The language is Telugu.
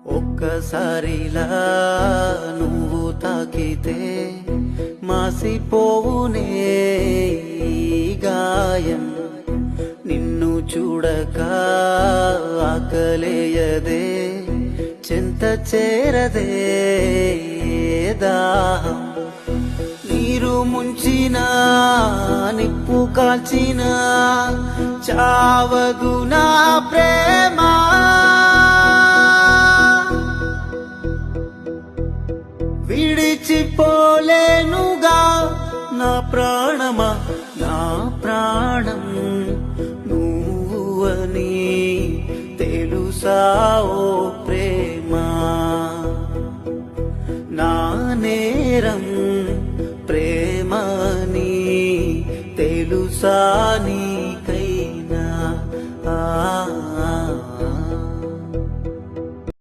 ఒక్కసారిలా నువ్వు తాకితే మాసిపోవునే ఈ గాయం. నిన్ను చూడక ఆకలేయదే, చెంత చేరదే దాహం. నీరు ముంచిన నిప్పు కాల్చిన చావదు నా ప్రేమ. విడిచిపోలేనుగా నా ప్రాణమా, నా ప్రాణం నువ్వు అని తెలుసా.